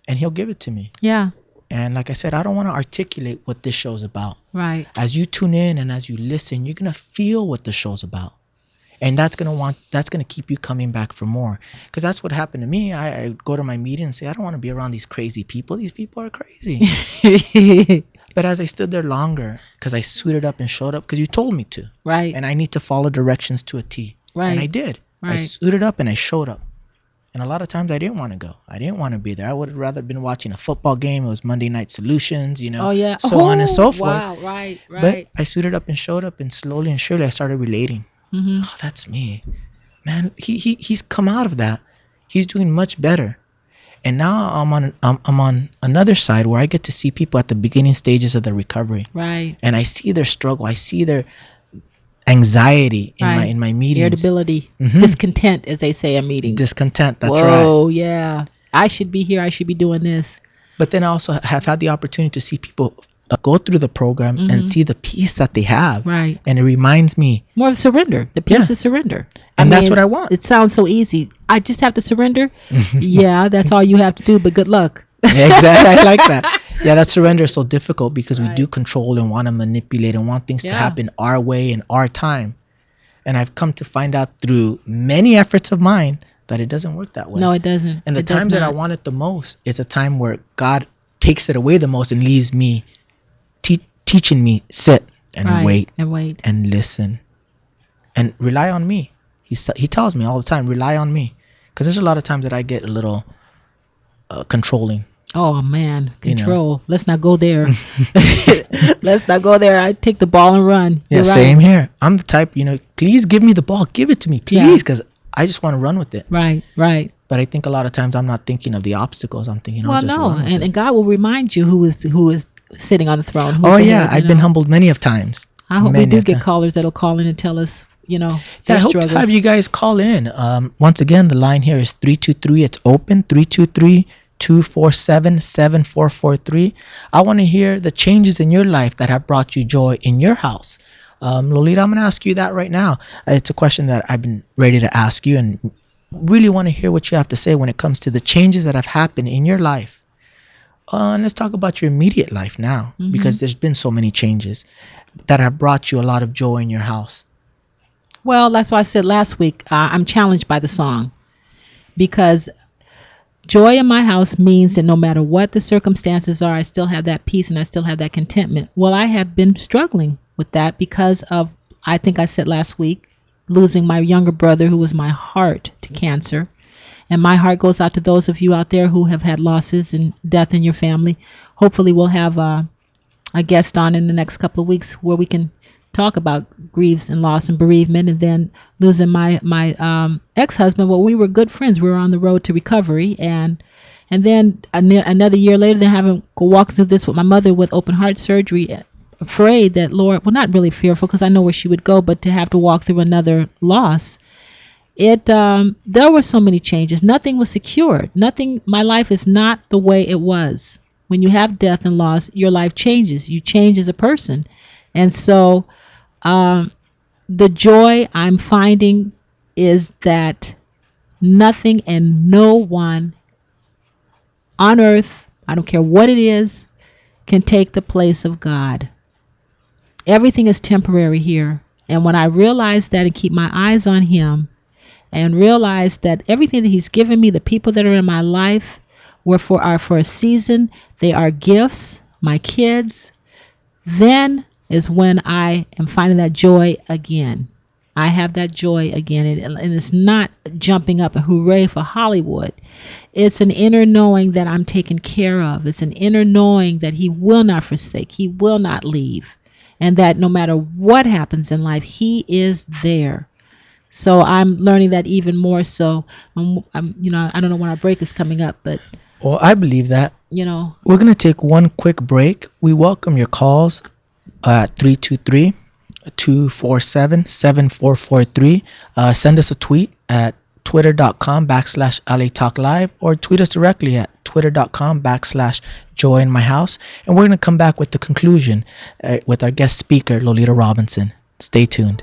and He'll give it to me. Yeah. And like I said, I don't want to articulate what this show's about. Right. As you tune in and as you listen, you're gonna feel what the show's about. And that's gonna keep you coming back for more, because that's what happened to me. I go to my meeting and say, I don't want to be around these crazy people. These people are crazy. But as I stood there longer, because I suited up and showed up, because you told me to, Right. and I need to follow directions to a T. Right. And I did. I Right. suited up and I showed up. And a lot of times I didn't want to go. I didn't want to be there. I would have rather been watching a football game. It was Monday Night Solutions, Oh yeah. so on and so forth. Wow. Right. But Right. I suited up and showed up, and slowly and surely I started relating. Mm-hmm. Oh, that's me, man. He's come out of that. He's doing much better. And now I'm on another side where I get to see people at the beginning stages of their recovery, Right. and I see their struggle. I see their anxiety Right. in my meetings. Irritability, Mhm. discontent, as they say in meetings. Discontent. That's right. Whoa, yeah. I should be here. I should be doing this. But then I also have had the opportunity to see people go through the program and see the peace that they have. Right. And it reminds me, More of surrender. The peace Yeah. is surrender. And that's what I want. It sounds so easy. I just have to surrender. Yeah, that's all you have to do. But good luck. exactly, I like that. Yeah, that surrender is so difficult because we Right. do control and want to manipulate and want things to Yeah. happen our way in our time. And I've come to find out through many efforts of mine that it doesn't work that way. No, it doesn't. And the It does times that I not. want it the most is a time where God takes it away the most and leaves me teaching me sit and Right. wait And wait. and listen and rely on me. He tells me all the time, rely on me, because there's a lot of times that I get a little controlling. Oh man, You know. control. Let's not go there. Let's not go there. I take the ball and run. Yeah, You're right. same here. I'm the type, please give me the ball, give it to me, Yeah. please, because I just want to run with it. Right, right. But I think a lot of times I'm not thinking of the obstacles. I'm thinking, I'll Well, just no, run with and it. God will remind you who is sitting on the throne. Who's Oh ahead, yeah, you I've been know. humbled many of times. I hope we Many do of get times. callers that'll call in and tell us, Yeah, I their hope to struggles. have you guys call in. Once again, the line here is 323. It's open, 323-247-7443. I want to hear the changes in your life that have brought you joy in your house. Lolita, I'm going to ask you that right now. It's a question that I've been ready to ask you and really want to hear what you have to say when it comes to the changes that have happened in your life. And let's talk about your immediate life now, because there's been so many changes that have brought you a lot of joy in your house. Well, that's why I said last week, I'm challenged by the song, because joy in my house means that no matter what the circumstances are, I still have that peace and I still have that contentment. Well, I have been struggling with that because of, I think I said last week, losing my younger brother who was my heart to cancer. And my heart goes out to those of you out there who have had losses and death in your family. Hopefully we'll have a guest on in the next couple of weeks where we can talk about griefs and loss and bereavement. And then losing my ex-husband. Well, we were good friends. We were on the road to recovery. And then another year later, then having to walk through this with my mother with open heart surgery, afraid that, Lord, well, not really fearful because I know where she would go, but to have to walk through another loss. There were so many changes. Nothing was secured. My life is not the way it was. When you have death and loss, your life changes. You change as a person. And so the joy I'm finding is that nothing and no one on earth, I don't care what it is, can take the place of God. Everything is temporary here. And when I realize that and keep my eyes on Him, and realize that everything that He's given me, the people that are in my life, are for a season. They are gifts, my kids. Then is when I am finding that joy again. I have that joy again. And it's not jumping up and hooray for Hollywood. It's an inner knowing that I'm taken care of. It's an inner knowing that He will not forsake. He will not leave. And that no matter what happens in life, He is there. So I'm learning that even more so. I don't know when our break is coming up, but Well, I believe that. We're going to take one quick break. We welcome your calls at 323-247-7443. Send us a tweet at twitter.com/LA Talk Live, or tweet us directly at twitter.com/Joy in My House. And we're going to come back with the conclusion with our guest speaker, Lolita Robinson. Stay tuned.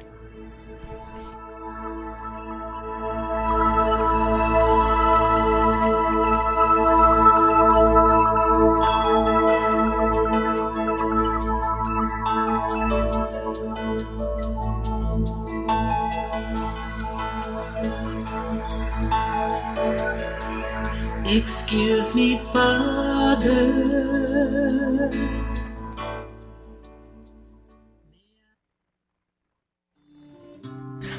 Excuse me, Father.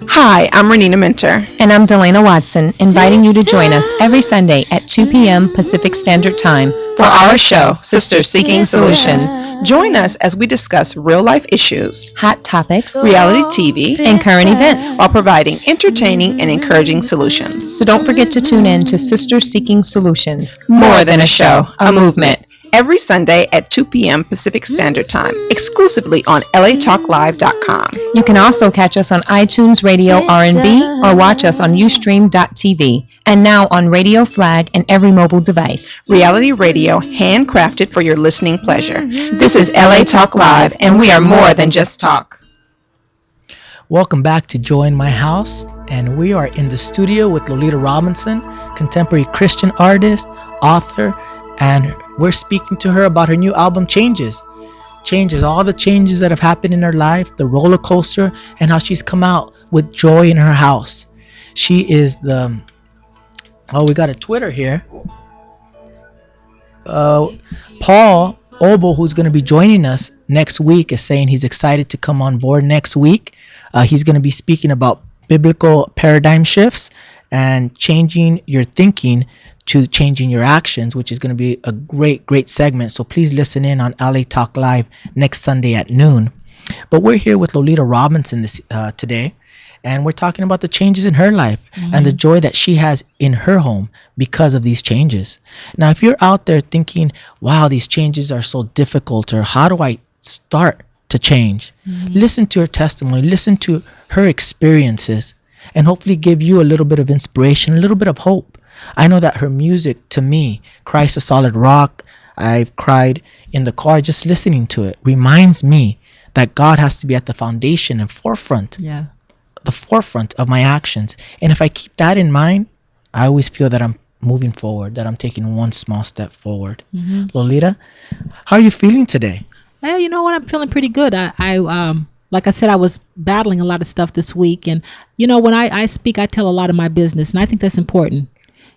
Hi, I'm Renina Minter. And I'm Delana Watson, inviting you to join us every Sunday at 2 p.m. Pacific Standard Time For our show, Sisters Seeking Solutions. Join us as we discuss real-life issues, hot topics, reality TV, and current events, while providing entertaining and encouraging solutions. So don't forget to tune in to Sisters Seeking Solutions. More than a show, a movement. Every Sunday at 2 p.m. Pacific Standard Time, exclusively on latalklive.com. You can also catch us on iTunes Radio R&B or watch us on Ustream.tv and now on Radio Flag and every mobile device. Reality radio handcrafted for your listening pleasure. This is LA Talk Live, and we are more than just talk. Welcome back to Joy in My House, and we are in the studio with Lolita Robinson, contemporary Christian artist, author, and we're speaking to her about her new album, Changes, all the changes that have happened in her life, the roller coaster, and how she's come out with joy in her house. She is we got a Twitter here. Paul Obo, who's going to be joining us next week, is saying he's excited to come on board next week. He's going to be speaking about biblical paradigm shifts and changing your thinking to changing your actions, which is going to be a great segment. So please listen in on LA Talk Live next Sunday at noon. But we're here with Lolita Robinson today, and we're talking about the changes in her life and the joy that she has in her home because of these changes. Now, if you're out there thinking, wow, these changes are so difficult, or how do I start to change? Listen to her testimony, listen to her experiences, and hopefully give you a little bit of inspiration, a little bit of hope. I know that her music, to me, Christ a Solid Rock, I've cried in the car just listening to it, reminds me that God has to be at the foundation and forefront of my actions. And if I keep that in mind, I always feel that I'm moving forward, that I'm taking one small step forward. Lolita, how are you feeling today? Well, you know what? I'm feeling pretty good. I like I said, I was battling a lot of stuff this week. And, you know, when I speak, I tell a lot of my business. And I think that's important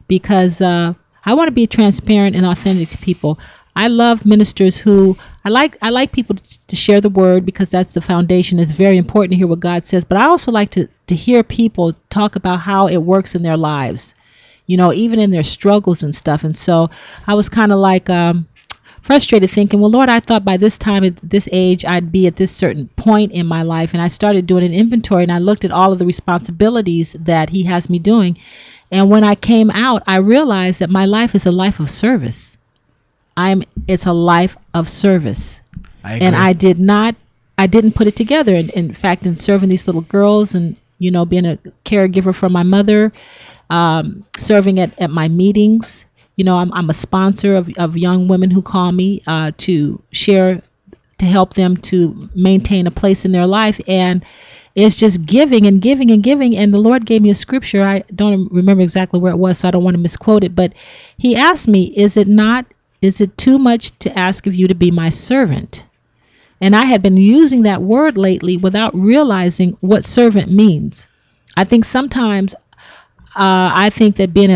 because I want to be transparent and authentic to people. I love ministers who I like people to share the word because that's the foundation. It's very important to hear what God says. But I also like to hear people talk about how it works in their lives, you know, even in their struggles and stuff. And so I was kind of like frustrated thinking, well, Lord, I thought by this time at this age I'd be at this certain point in my life. And I started doing an inventory and I looked at all of the responsibilities that he has me doing. And when I came out, I realized that my life is a life of service. It's a life of service. And I didn't put it together. And in fact, in serving these little girls and, you know, being a caregiver for my mother, serving at my meetings, you know, I'm a sponsor of young women who call me to share, to help them to maintain a place in their life. And it's just giving and giving and giving. And the Lord gave me a scripture. I don't remember exactly where it was, so I don't want to misquote it. But he asked me, is it too much to ask of you to be my servant? And I had been using that word lately without realizing what servant means. I think sometimes I think that being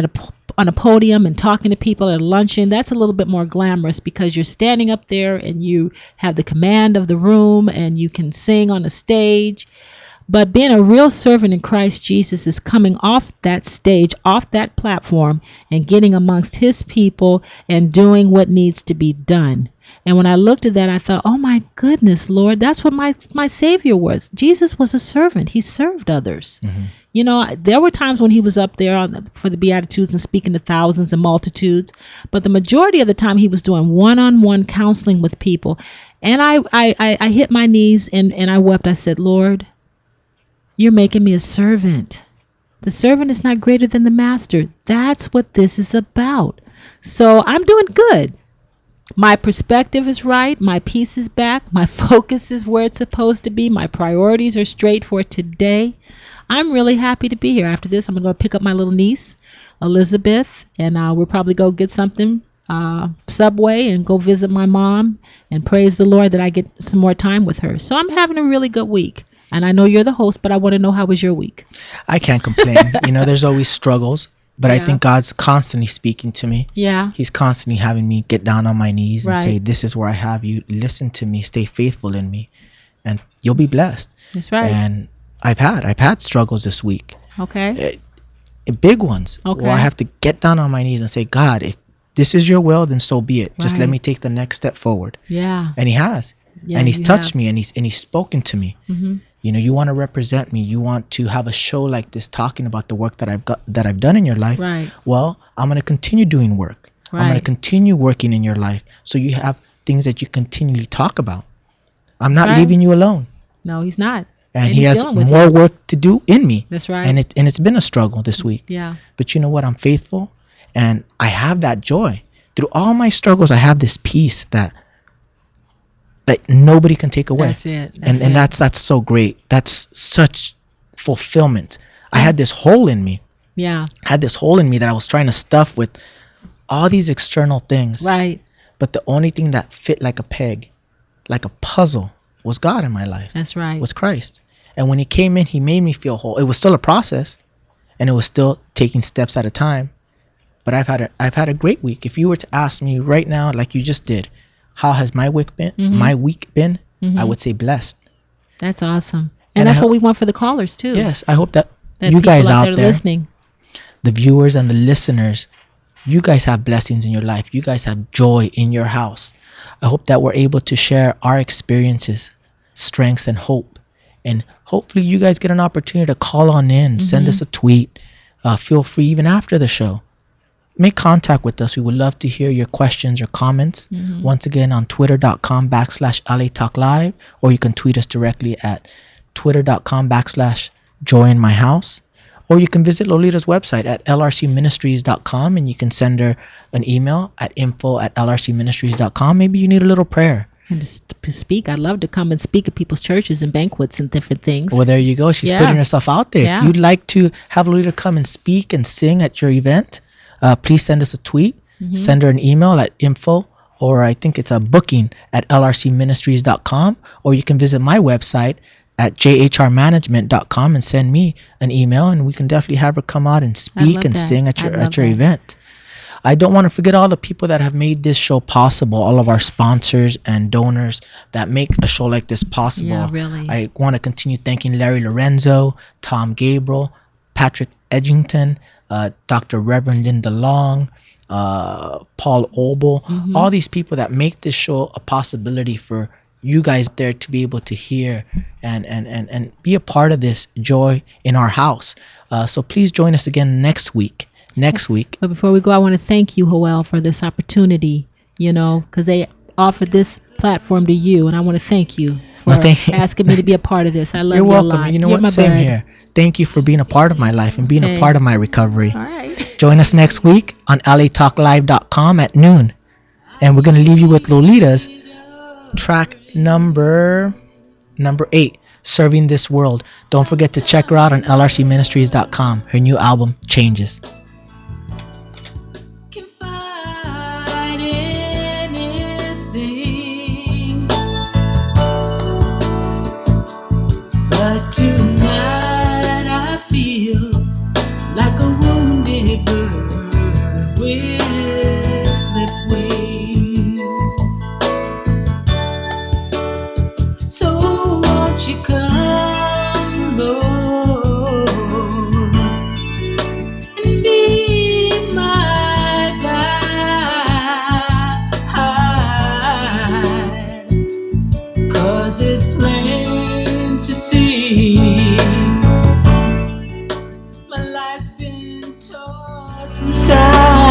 on a podium and talking to people at a luncheon, that's a little bit more glamorous because you're standing up there and you have the command of the room and you can sing on a stage. But being a real servant in Christ Jesus is coming off that stage, off that platform, and getting amongst his people and doing what needs to be done. And when I looked at that, I thought, oh my goodness, Lord, that's what my Savior was. Jesus was a servant. He served others. You know, there were times when he was up there for the Beatitudes and speaking to thousands and multitudes, but the majority of the time he was doing one-on-one counseling with people. And I hit my knees and I wept. I said, Lord, you're making me a servant. The servant is not greater than the master. That's what this is about. So I'm doing good. My perspective is right. My peace is back. My focus is where it's supposed to be. My priorities are straight for today. I'm really happy to be here. After this, I'm going to pick up my little niece, Elizabeth, and we'll probably go get something, Subway, and go visit my mom and praise the Lord that I get some more time with her. So I'm having a really good week. And I know you're the host, but I want to know, how was your week? I can't complain. You know, there's always struggles, but I think God's constantly speaking to me. Yeah. He's constantly having me get down on my knees and say, this is where I have you. Listen to me. Stay faithful in me. And you'll be blessed. That's right. And I've had struggles this week. Okay. Big ones. Okay. Where I have to get down on my knees and say, God, if this is your will, then so be it. Just let Right. me take the next step forward. Yeah. And he has. Yeah, And he's you touched have. me, and he's spoken to me. Mm-hmm. You know, you want to represent me. You want to have a show like this talking about the work that I've done in your life. Right. Well, I'm going to continue doing work. I'm going to Right. continue working in your life, so you have things that you continually talk about. I'm not Right. leaving you alone. No, he's not. And And he he's has dealing with more you. work to do in me. That's right. And it's been a struggle this week. Yeah. But you know what? I'm faithful, and I have that joy. Through all my struggles, I have this peace that nobody can take away. That's it. And that's so great. That's such fulfillment. I had this hole in me. Yeah. I had this hole in me that I was trying to stuff with all these external things. Right. But the only thing that fit like a peg, like a puzzle, was God in my life. That's right. Was Christ. And when he came in, he made me feel whole. It was still a process, and it was still taking steps at a time. But I've had a great week. If you were to ask me right now, like you just did, how has my week been? Mhm. My week been? Mhm. I would say blessed. That's awesome. And And that's I what ho- we want for the callers too. Yes, I hope that That you people guys out there, listening. the viewers and the listeners, you guys have blessings in your life. You guys have joy in your house. I hope that we're able to share our experiences, strengths, and hope. And hopefully you guys get an opportunity to call on in, send us a tweet. Feel free even after the show. Make contact with us. We would love to hear your questions or comments. Once again, on twitter.com/LA Talk Live, or you can tweet us directly at twitter.com/joyinmyhouse. Or you can visit Lolita's website at lrcministries.com, and you can send her an email at info@lrcministries.com. Maybe you need a little prayer. And to speak, I'd love to come and speak at people's churches and banquets and different things. Well, there you go. She's Yeah. putting herself out there. Yeah. If you'd like to have Lolita come and speak and sing at your event, please send us a tweet. Send her an email at info, or I think it's a booking at lrcministries.com, or you can visit my website at jhrmanagement.com and send me an email, and we can definitely have her come out and speak love and that. sing at I your love that. event. I don't want to forget all the people that have made this show possible, all of our sponsors and donors that make a show like this possible. Yeah, really. I want to continue thanking Larry Lorenzo, Tom Gabriel, Patrick Edgington, Dr. Reverend Linda Long, Paul Obel, all these people that make this show a possibility for you guys there to be able to hear and be a part of this joy in our house. So please join us again next week. But before we go, I want to thank you, Joel, for this opportunity, because they offered this platform to you, and I want to thank you for No, thank you. asking me to be a part of this. I love You're you welcome. a lot. You know You're what? my Same bud. here. Thank you for being a part of my life and being Okay. a part of my recovery. All right. Join us next week on latalklive.com at noon. And we're going to leave you with Lolita's track number 8, Serving This World. Don't forget to check her out on lrcministries.com. Her new album, Changes. Can find anything, but tonight I feel like a wounded bird with clipped wings. So won't you come, Lord, and be my guide, 'cause it's plain to see my life's been tossed from side